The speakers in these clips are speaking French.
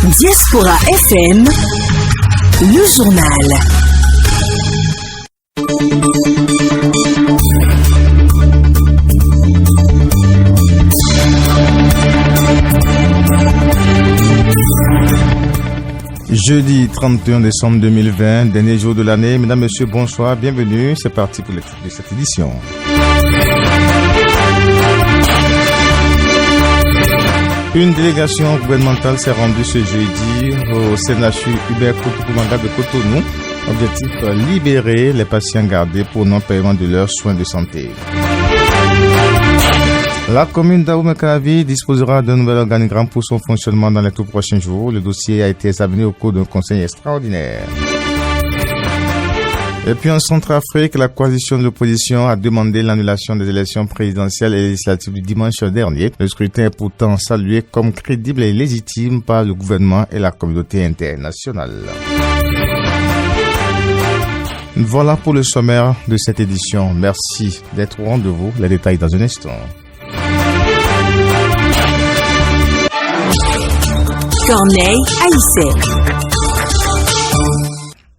Diaspora FM, le journal. Jeudi 31 décembre 2020, dernier jour de l'année. Mesdames, Messieurs, bonsoir, bienvenue. C'est parti pour l'écoute de cette édition. Une délégation gouvernementale s'est rendue ce jeudi au CNHU Hubert Kotokoumanga de Cotonou. Objectif, libérer les patients gardés pour non-paiement de leurs soins de santé. La commune d'Abomey-Calavi disposera d'un nouvel organigramme pour son fonctionnement dans les tout prochains jours. Le dossier a été examiné au cours d'un conseil extraordinaire. Et puis en Centrafrique, la coalition de l'opposition a demandé l'annulation des élections présidentielles et législatives du dimanche dernier. Le scrutin est pourtant salué comme crédible et légitime par le gouvernement et la communauté internationale. Voilà pour le sommaire de cette édition. Merci d'être au rendez-vous. Les détails dans un instant. Corneille Haïssé.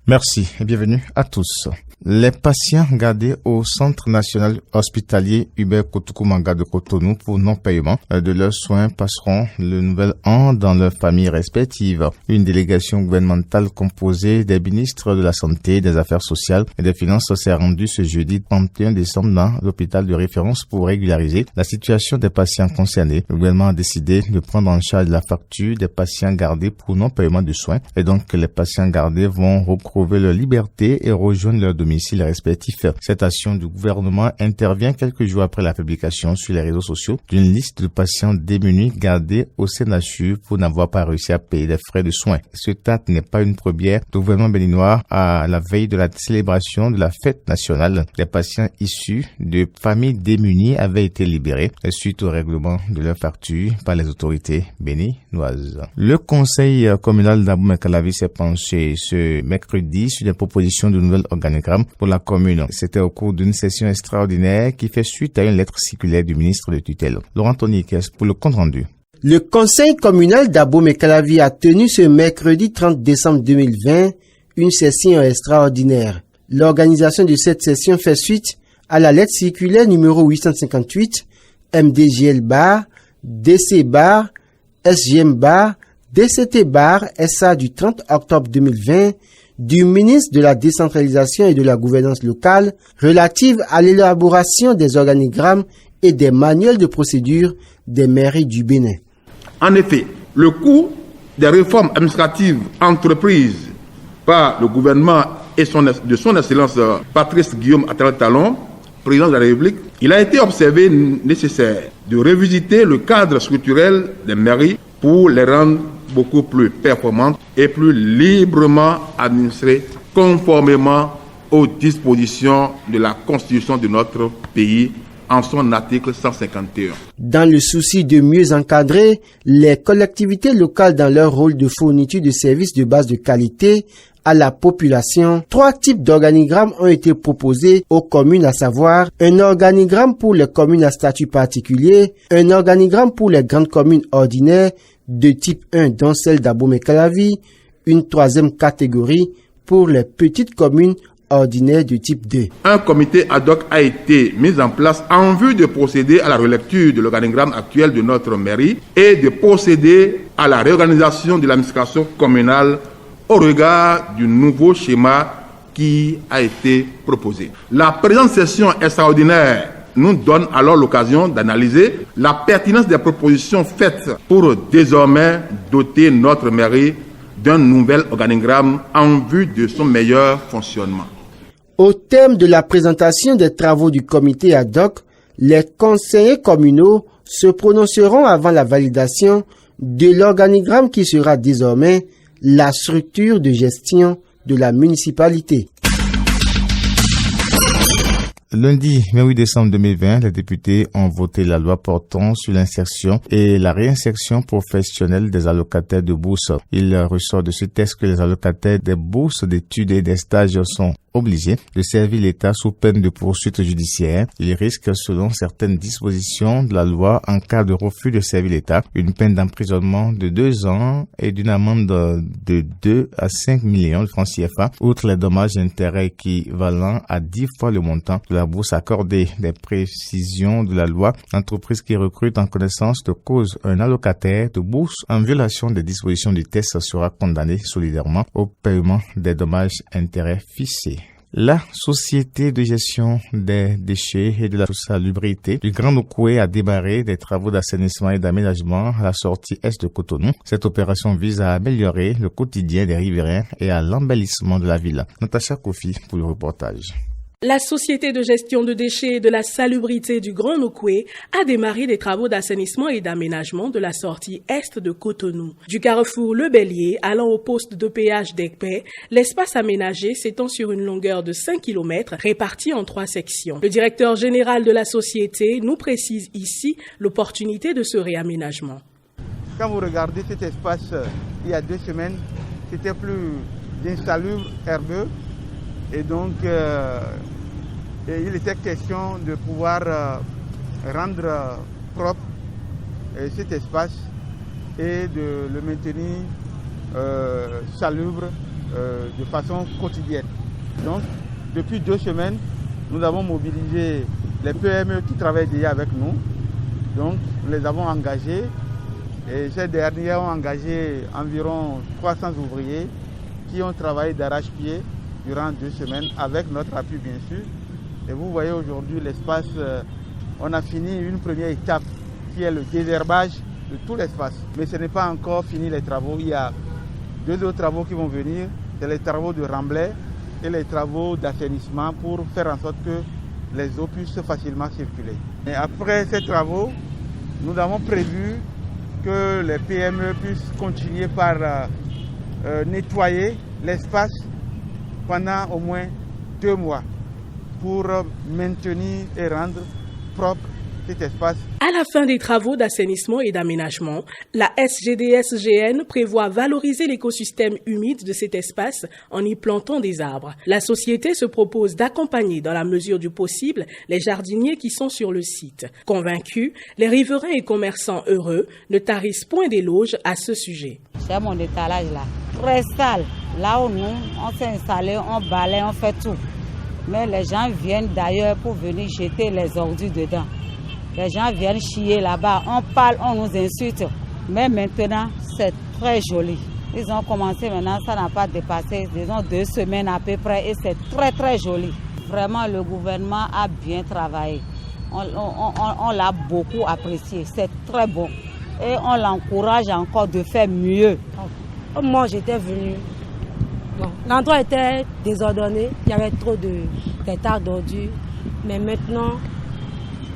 Merci et bienvenue à tous. Les patients gardés au Centre national hospitalier Hubert Kotokoumanga de Cotonou pour non-paiement de leurs soins passeront le nouvel an dans leurs familles respectives. Une délégation gouvernementale composée des ministres de la Santé, des Affaires sociales et des Finances s'est rendue ce jeudi 31 décembre dans l'hôpital de référence pour régulariser la situation des patients concernés. Le gouvernement a décidé de prendre en charge la facture des patients gardés pour non-paiement de soins et donc les patients gardés vont retrouver leur liberté et rejoindre leur domicile respectifs. Cette action du gouvernement intervient quelques jours après la publication sur les réseaux sociaux d'une liste de patients démunis gardés au CNHU pour n'avoir pas réussi à payer des frais de soins. Ce acte n'est pas une première du gouvernement béninois à la veille de la célébration de la fête nationale. Les patients issus de familles démunies avaient été libérés suite au règlement de leur facture par les autorités béninoises. Le conseil communal d'Abomey-Calavi s'est penché ce mercredi sur des propositions de nouvel organigramme pour la commune. C'était au cours d'une session extraordinaire qui fait suite à une lettre circulaire du ministre de tutelle. Laurent Toniquez pour le compte rendu. Le conseil communal d'Abomey-Calavi a tenu ce mercredi 30 décembre 2020 une session extraordinaire. L'organisation de cette session fait suite à la lettre circulaire numéro 858 MDGL bar, DC bar, SGM bar, DCT bar SA du 30 octobre 2020 du ministre de la décentralisation et de la gouvernance locale relative à l'élaboration des organigrammes et des manuels de procédure des mairies du Bénin. En effet, le coût des réformes administratives entreprises par le gouvernement et de son excellence Patrice Guillaume Attal-Talon, président de la République, il a été observé nécessaire de revisiter le cadre structurel des mairies pour les rendre beaucoup plus performantes et plus librement administrées conformément aux dispositions de la Constitution de notre pays en son article 151. Dans le souci de mieux encadrer les collectivités locales dans leur rôle de fourniture de services de base de qualité à la population, 3 types d'organigrammes ont été proposés aux communes, à savoir un organigramme pour les communes à statut particulier, un organigramme pour les grandes communes ordinaires de type 1 dont celle d'Abomey-Calavi, une 3e catégorie pour les petites communes ordinaires de type 2. Un comité ad hoc a été mis en place en vue de procéder à la relecture de l'organigramme actuel de notre mairie et de procéder à la réorganisation de l'administration communale au regard du nouveau schéma qui a été proposé. La présente session extraordinaire nous donne alors l'occasion d'analyser la pertinence des propositions faites pour désormais doter notre mairie d'un nouvel organigramme en vue de son meilleur fonctionnement. Au terme de la présentation des travaux du comité ad hoc, les conseillers communaux se prononceront avant la validation de l'organigramme qui sera désormais la structure de gestion de la municipalité. Lundi 28 décembre 2020, les députés ont voté la loi portant sur l'insertion et la réinsertion professionnelle des allocataires de bourse. Il ressort de ce texte que les allocataires des bourses d'études et des stages sont obligés de servir l'État sous peine de poursuite judiciaire. Il risque, selon certaines dispositions de la loi, en cas de refus de servir l'État, une peine d'emprisonnement de 2 ans et d'une amende de 2 à 5 millions de francs CFA, outre les dommages et intérêts équivalents à 10 fois le montant de la bourse accordée. Des précisions de la loi, l'entreprise qui recrute en connaissance de cause un allocataire de bourse en violation des dispositions du texte sera condamné solidairement au paiement des dommages intérêts fixés. La société de gestion des déchets et de la salubrité du Grand Okoye a démarré des travaux d'assainissement et d'aménagement à la sortie est de Cotonou. Cette opération vise à améliorer le quotidien des riverains et à l'embellissement de la ville. Natacha Kofi pour le reportage. La société de gestion de déchets et de la salubrité du Grand Okoye a démarré des travaux d'assainissement et d'aménagement de la sortie est de Cotonou. Du carrefour Le Bélier allant au poste de péage d'Ekpé, l'espace aménagé s'étend sur une longueur de 5 km répartie en 3 sections. Le directeur général de la société nous précise ici l'opportunité de ce réaménagement. Quand vous regardez cet espace, il y a 2 semaines, c'était plus insalubre, herbeux. Et donc, il était question de pouvoir rendre propre cet espace et de le maintenir salubre de façon quotidienne. Donc, depuis 2 semaines, nous avons mobilisé les PME qui travaillent déjà avec nous. Donc, nous les avons engagés et ces derniers ont engagé environ 300 ouvriers qui ont travaillé d'arrache-pied durant 2 semaines, avec notre appui bien sûr. Et vous voyez aujourd'hui l'espace, on a fini une première étape qui est le désherbage de tout l'espace. Mais ce n'est pas encore fini les travaux, il y a 2 autres travaux qui vont venir, c'est les travaux de remblai et les travaux d'assainissement pour faire en sorte que les eaux puissent facilement circuler. Et après ces travaux, nous avons prévu que les PME puissent continuer par nettoyer l'espace pendant au moins 2 mois pour maintenir et rendre propre cet espace. À la fin des travaux d'assainissement et d'aménagement, la SGDS-GN prévoit valoriser l'écosystème humide de cet espace en y plantant des arbres. La société se propose d'accompagner dans la mesure du possible les jardiniers qui sont sur le site. Convaincus, les riverains et commerçants heureux ne tarissent point d'éloges à ce sujet. C'est mon étalage là, très sale. Là où nous, on s'est installé, on balaye, on fait tout. Mais les gens viennent d'ailleurs pour venir jeter les ordures dedans. Les gens viennent chier là-bas, on parle, on nous insulte. Mais maintenant, c'est très joli. Ils ont commencé maintenant, ça n'a pas dépassé, disons 2 semaines à peu près, et c'est très très joli. Vraiment, le gouvernement a bien travaillé. On l'a beaucoup apprécié, c'est très bon. Et on l'encourage encore de faire mieux. Moi, j'étais venue. Bon, l'endroit était désordonné, il y avait trop de tas d'ordures. Mais maintenant,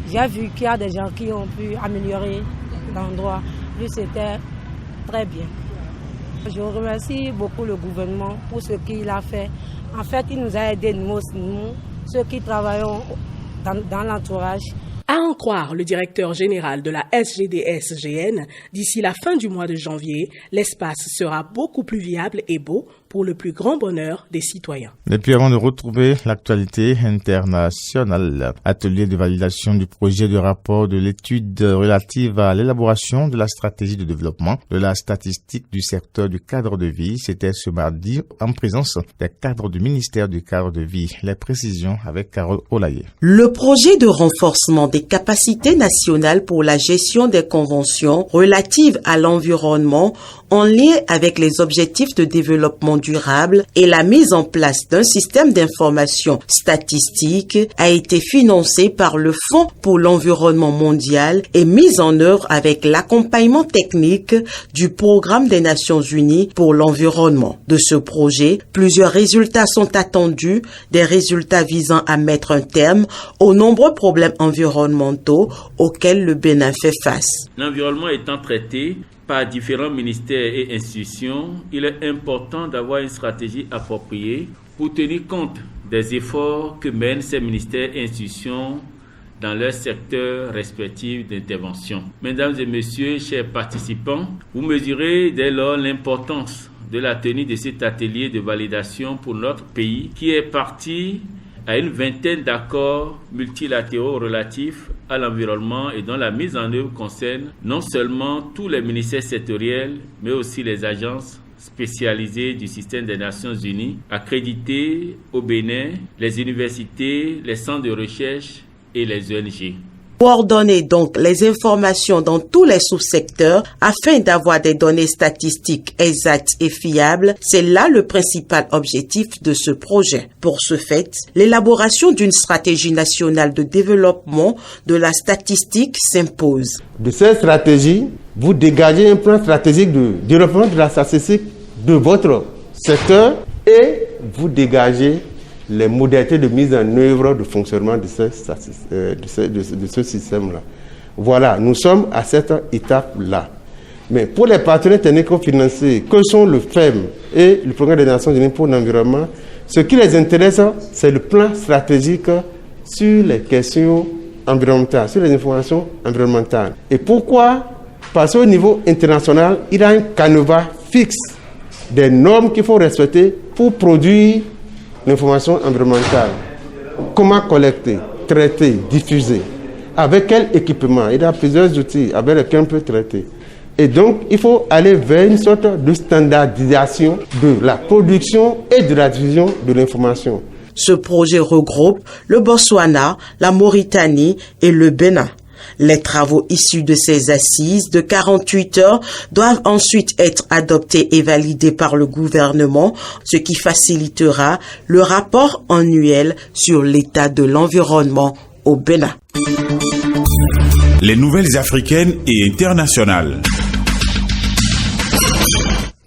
j'ai vu qu'il y a des gens qui ont pu améliorer l'endroit. Lui, c'était très bien. Je remercie beaucoup le gouvernement pour ce qu'il a fait. En fait, il nous a aidés, nous, ceux qui travaillons dans l'entourage. À en croire le directeur général de la SGDS-GN, d'ici la fin du mois de janvier, l'espace sera beaucoup plus viable et beau pour le plus grand bonheur des citoyens. Et puis avant de retrouver l'actualité internationale, atelier de validation du projet de rapport de l'étude relative à l'élaboration de la stratégie de développement de la statistique du secteur du cadre de vie, c'était ce mardi en présence des cadres du ministère du cadre de vie. Les précisions avec Carole Olaye. Le projet de renforcement des capacités nationales pour la gestion des conventions relatives à l'environnement en lien avec les objectifs de développement durable et la mise en place d'un système d'information statistique a été financé par le Fonds pour l'environnement mondial et mis en œuvre avec l'accompagnement technique du Programme des Nations Unies pour l'environnement. De ce projet, plusieurs résultats sont attendus, des résultats visant à mettre un terme aux nombreux problèmes environnementaux auxquels le Bénin fait face. L'environnement étant traité par différents ministères et institutions, il est important d'avoir une stratégie appropriée pour tenir compte des efforts que mènent ces ministères et institutions dans leur secteur respectif d'intervention. Mesdames et messieurs, chers participants, vous mesurez dès lors l'importance de la tenue de cet atelier de validation pour notre pays qui est parti à une vingtaine d'accords multilatéraux relatifs à l'environnement et dont la mise en œuvre concerne non seulement tous les ministères sectoriels, mais aussi les agences spécialisées du système des Nations Unies, accréditées au Bénin, les universités, les centres de recherche et les ONG. Coordonner donc les informations dans tous les sous-secteurs afin d'avoir des données statistiques exactes et fiables, c'est là le principal objectif de ce projet. Pour ce fait, l'élaboration d'une stratégie nationale de développement de la statistique s'impose. De cette stratégie, vous dégagez un plan stratégique de développement de la statistique de votre secteur et vous dégagez les modalités de mise en œuvre de fonctionnement de ce système-là. Voilà, nous sommes à cette étape-là. Mais pour les partenaires technico-financiers, que sont le FEM et le Programme des Nations Unies pour l'environnement, ce qui les intéresse, c'est le plan stratégique sur les questions environnementales, sur les informations environnementales. Et pourquoi? Parce qu'au niveau international, il y a un canevas fixe des normes qu'il faut respecter pour produire l'information environnementale. Comment collecter, traiter, diffuser? Avec quel équipement? Il y a plusieurs outils avec lesquels on peut traiter. Et donc, il faut aller vers une sorte de standardisation de la production et de la diffusion de l'information. Ce projet regroupe le Botswana, la Mauritanie et le Bénin. Les travaux issus de ces assises de 48 heures doivent ensuite être adoptés et validés par le gouvernement, ce qui facilitera le rapport annuel sur l'état de l'environnement au Bénin. Les nouvelles africaines et internationales.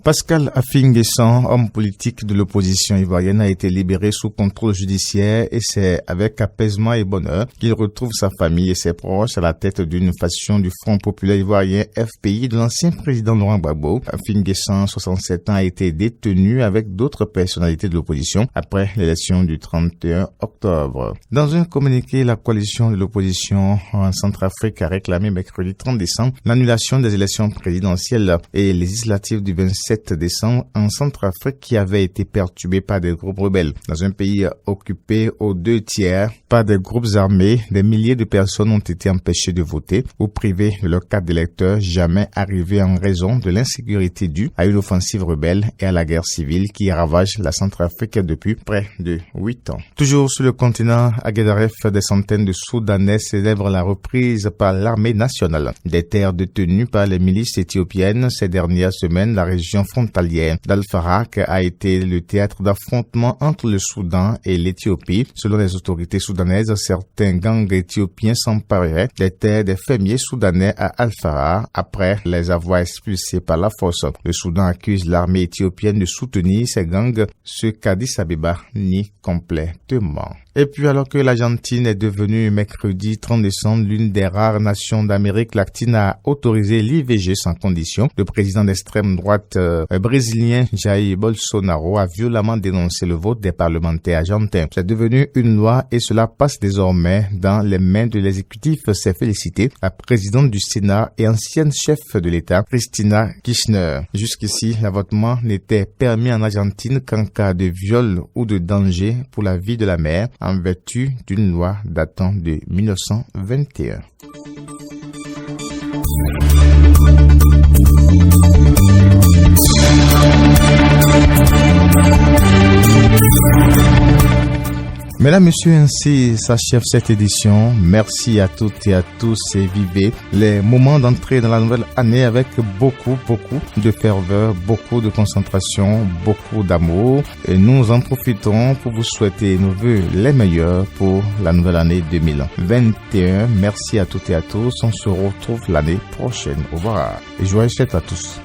Pascal Affi-N'Guessan, homme politique de l'opposition ivoirienne, a été libéré sous contrôle judiciaire et c'est avec apaisement et bonheur qu'il retrouve sa famille et ses proches à la tête d'une faction du Front populaire ivoirien FPI de l'ancien président Laurent Gbagbo. Affi-N'Guessan, 67 ans, a été détenu avec d'autres personnalités de l'opposition après l'élection du 31 octobre. Dans un communiqué, la coalition de l'opposition en Centrafrique a réclamé mercredi 30 décembre l'annulation des élections présidentielles et législatives du 27 décembre en Centrafrique qui avait été perturbé par des groupes rebelles. Dans un pays occupé aux 2/3 par des groupes armés, des milliers de personnes ont été empêchées de voter ou privées de leur carte d'électeur, jamais arrivées en raison de l'insécurité due à une offensive rebelle et à la guerre civile qui ravage la Centrafrique depuis près de 8 ans. Toujours sur le continent, à Guédaref, des centaines de Soudanais célèbrent la reprise par l'armée nationale des terres détenues par les milices éthiopiennes. Ces dernières semaines, la région frontalière d'Al-Farak a été le théâtre d'affrontements entre le Soudan et l'Éthiopie. Selon les autorités soudanaises, certains gangs éthiopiens s'empareraient des terres des fermiers soudanais à Al-Farak après les avoir expulsés par la force. Le Soudan accuse l'armée éthiopienne de soutenir ces gangs, ce qu'Addis Abeba nie complètement. Et puis alors que l'Argentine est devenue mercredi 30 décembre l'une des rares nations d'Amérique latine à autoriser l'IVG sans condition, le président d'extrême droite brésilien Jair Bolsonaro a violemment dénoncé le vote des parlementaires argentins. C'est devenu une loi et cela passe désormais dans les mains de l'exécutif, s'est félicité la présidente du Sénat et ancienne chef de l'État, Cristina Kirchner. Jusqu'ici, l'avortement n'était permis en Argentine qu'en cas de viol ou de danger pour la vie de la mère, en vertu d'une loi datant de 1921. Mesdames, Messieurs, ainsi s'achève cette édition. Merci à toutes et à tous et vivez les moments d'entrée dans la nouvelle année avec beaucoup de ferveur, beaucoup de concentration, beaucoup d'amour. Et nous en profitons pour vous souhaiter nos vœux les meilleurs pour la nouvelle année 2021. Merci à toutes et à tous. On se retrouve l'année prochaine. Au revoir et joyeuses fêtes à tous.